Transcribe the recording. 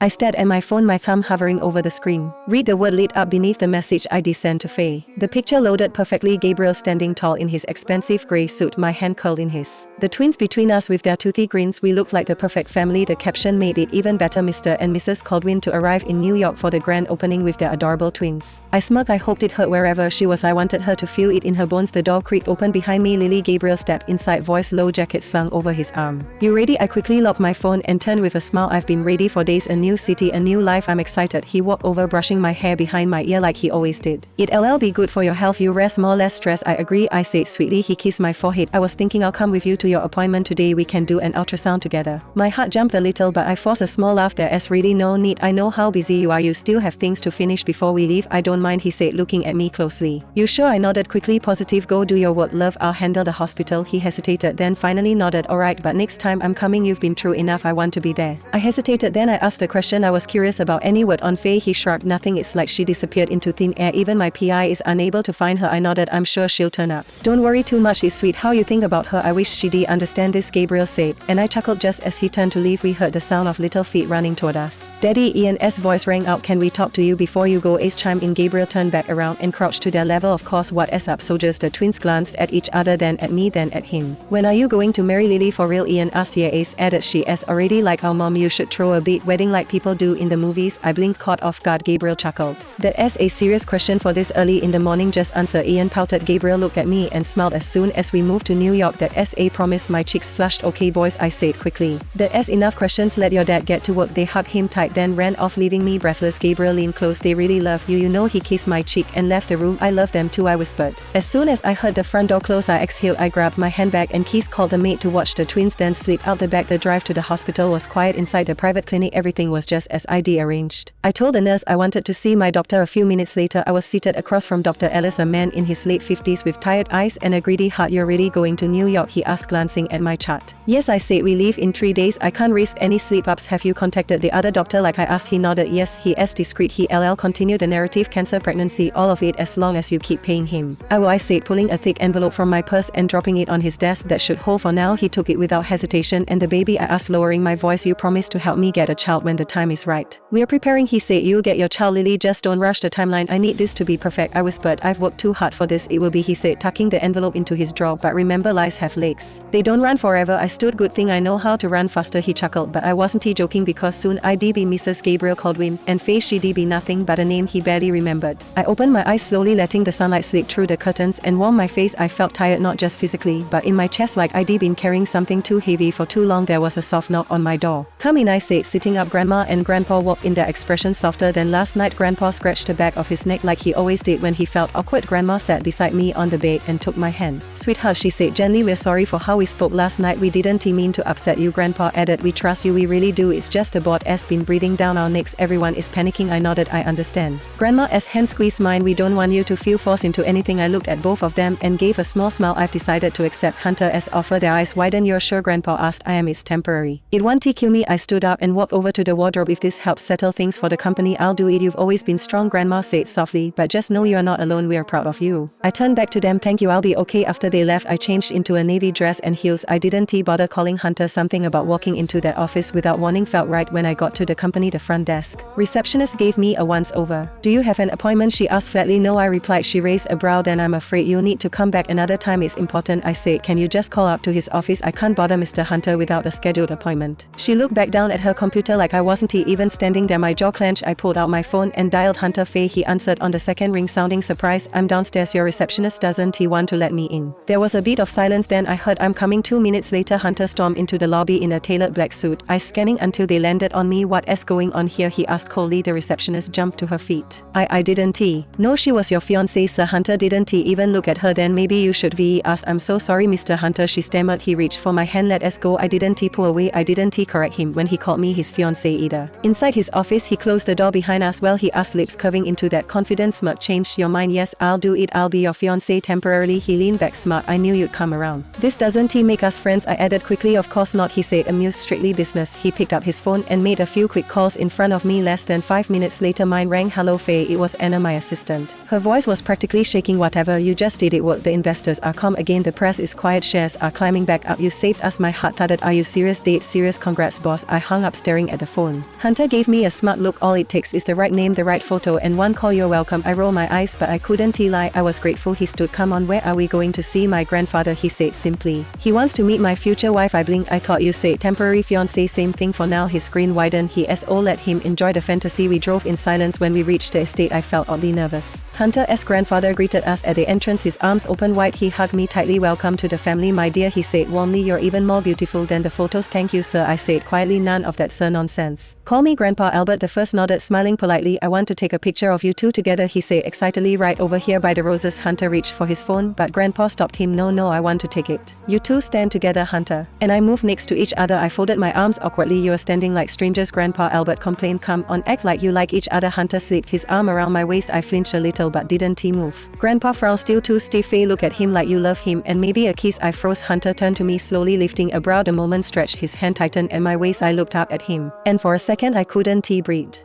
I stared at my phone, my thumb hovering over the screen. Read the word lit up beneath the message I sent to Faye. The picture loaded perfectly, Gabriel standing tall in his expensive grey suit, my hand curled in his. The twins between us with their toothy grins, we looked like the perfect family. The caption made it even better, Mr. and Mrs. Caldwin to arrive in New York for the grand opening with their adorable twins. I smirked, I hoped it hurt wherever she was, I wanted her to feel it in her bones. The door creaked open behind me, Lily. Gabriel stepped inside, voice low, jacket slung over his arm. You ready? I quickly locked my phone and turned with a smile. I've been ready for days, a new city, a new life, I'm excited. He walked over, brushing my hair behind my ear like he always did. It'll be good for your health, you rest more, less stress. I agree, I said sweetly. He kissed my forehead. I was thinking I'll come with you to your appointment today, we can do an ultrasound together. My heart jumped a little, but I forced a small laugh. There's really no need, I know how busy you are, you still have things to finish before we leave. I don't mind, he said, looking at me closely. You sure? I nodded quickly, positive. Go do your work, love, I'll handle the hospital. He hesitated, then finally nodded. Alright, but next time I'm coming, you've been through enough, I want to be there. I hesitated, then I asked a question I was curious about. Any word on Faye? He shrugged. Nothing, it's like she disappeared into thin air, even my PI is unable to find her. I nodded. I'm sure she'll turn up. Don't worry too much, it's sweet how you think about her, I wish she'd understand this, Gabriel said, and I chuckled. Just as he turned to leave, we heard the sound of little feet running toward us. Daddy, Ian's voice rang out. Can we talk to you before you go? Ace chimed in. Gabriel turned back around and crouched to their level. Of course, what's up, soldiers? The twins glanced at each other, then at me, then at him. When are you going to marry Lily for real? Ian asked. Yeah, Ace added, she's already like our mom, you should throw a big wedding like people do in the movies. I blinked, caught off guard. Gabriel chuckled. That's a serious question for this early in the morning, just answer. Ian pouted. Gabriel looked at me and smiled. As soon as we moved to New York, that's a promise. My cheeks flushed. Okay boys, I said quickly. That's enough questions, let your dad get to work. They hugged him tight, then ran off, leaving me breathless. Gabriel leaned close. They really love you, you know. He kissed my cheek and left the room. I love them too, I whispered. As soon as I heard the front door close, I exhaled. I grabbed my handbag and keys, called the maid to watch the twins, then slipped out the back. The drive to the hospital was quiet. Inside the private clinic, everything was just as I'd arranged. I told the nurse I wanted to see my doctor. A few minutes later, I was seated across from Dr. Ellis, a man in his late 50s with tired eyes and a greedy heart. You're really going to New York? He asked, glancing at my chart. Yes, I said, we leave in 3 days. I can't risk any sleep-ups. Have you contacted the other doctor like I asked? He nodded. Yes, he is discreet. He continued the narrative. Cancer, pregnancy, all of it, as long as you keep paying him. I said, pulling a thick envelope from my purse and dropping it on his desk. That should hold for now. He took it without hesitation. And the baby? I asked, lowering my voice. You promised to help me get a child when the time is right. We're preparing, he said. You'll get your child, Lily, just don't rush the timeline. I need this to be perfect, I whispered. I've worked too hard for this. It will be, he said, tucking the envelope into his drawer. But remember, lies have legs. They don't run forever. I stood. Good thing I know how to run faster, he chuckled. But I wasn't joking, because soon I'd be Mrs. Gabriel Caldwin, and Faye, she'd be nothing but a name he barely remembered. I opened my eyes slowly, letting the sunlight slip through the curtains and warm my face. I felt tired, not just physically, but in my chest, like I'd been carrying something too heavy for too long. There was a soft knock on my door. Come in, I said, sitting up. Grandma and Grandpa walked in, their expression softer than last night. Grandpa scratched the back of his neck like he always did when he felt awkward. Grandma sat beside me on the bed and took my hand. Sweetheart, she said gently, we're sorry for how we spoke last night. We didn't mean to upset you. Grandpa added, we trust you, we really do. It's just a board has been breathing down our necks. Everyone is panicking. I nodded. I understand. Grandma's hand squeezed mine. We don't want you to feel forced into anything. I looked at both of them and gave a small smile. I've decided to accept Hunter's offer. Their eyes widened. You're sure? Grandpa asked. I am. It's temporary. It won't kill me. I stood up and walked over to the wardrobe. If this helps settle things for the company, I'll do it. You've always been strong, Grandma said softly, but just know you're not alone. We're proud of you. I turned back to them. Thank you, I'll be okay. After they left, I changed into a navy dress and heels. I didn't bother calling Hunter. Something about walking into that office without warning felt right. When I got to the company, the front desk receptionist gave me a once-over. Do you have an appointment? She asked flatly. No, I replied. She raised a brow. Then I'm afraid you'll need to come back another time. It's important, I said. Can you just call up to his office? I can't bother Mr. Hunter without a scheduled appointment. She looked back down at her computer like I wasn't even standing there. My jaw clenched. I pulled out my phone and dialed Hunter. Faye, he answered on the second ring, sounding surprised. I'm downstairs. Your receptionist doesn't want to let me in. There was a bit of silence, then I heard, I'm coming. 2 minutes later, Hunter stormed into the lobby in a tailored black suit. I scanning until they landed on me. What's going on here? He asked coldly. The receptionist jumped to her feet. I didn't. No, she was your fiancée, sir. Hunter didn't even look at her. Then maybe you should ask. I'm so sorry, Mr. Hunter, she stammered. He reached for my hand. Let us go. I didn't pull away. I didn't correct him when he called me his fiancée either. Inside his office, he closed the door behind us. Well, he asked, lips curving into that confident smirk. Changed your mind? Yes, I'll do it. I'll be your fiancée temporarily. He leaned back. Smart. I knew you'd come around. This doesn't make us friends? I added quickly. Of course not, he said, amused. Strictly business. He picked up his phone and made a few quick calls in front of me. Less than 5 minutes later, mine rang. Hello, Faye. It was Anna, my assistant. Her voice was practically shaking. Whatever you just did, it worked. The investors are calm again. The press is quiet. Shares are climbing back up. You saved us. My heart thudded. Are you serious? Date serious. Congrats, boss. I hung up, staring at the phone. phone. Hunter gave me a smart look. All it takes is the right name, the right photo, and one call. You're welcome. I roll my eyes, but I couldn't lie. I was grateful. He stood. Come on, where are we going to see my grandfather? He said simply. He wants to meet my future wife. I blinked. I thought you said temporary fiancé. Same thing for now. His screen widened. He S.O. let him enjoy the fantasy. We drove in silence. When we reached the estate, I felt oddly nervous. Hunter's grandfather greeted us at the entrance, his arms open wide. He hugged me tightly. Welcome to the family, my dear, he said warmly. You're even more beautiful than the photos. Thank you, sir, I said quietly. None of that, sir, nonsense. Call me Grandpa. Albert the first nodded, smiling politely. I want to take a picture of you two together, he said excitedly. Right over here by the roses. Hunter reached for his phone, but Grandpa stopped him. No, I want to take it. You two stand together, Hunter and I moved next to each other. I folded my arms awkwardly. You're standing like strangers, Grandpa, Albert complained. Come on, act like you like each other. Hunter slipped his arm around my waist. I flinched a little but didn't move. Grandpa frowned, still too stiff. Faye, look at him like you love him and maybe a kiss. I froze. Hunter turned to me slowly, lifting a brow. The moment stretched, his hand tightened at my waist. I looked up at him and for a second I couldn't breathe.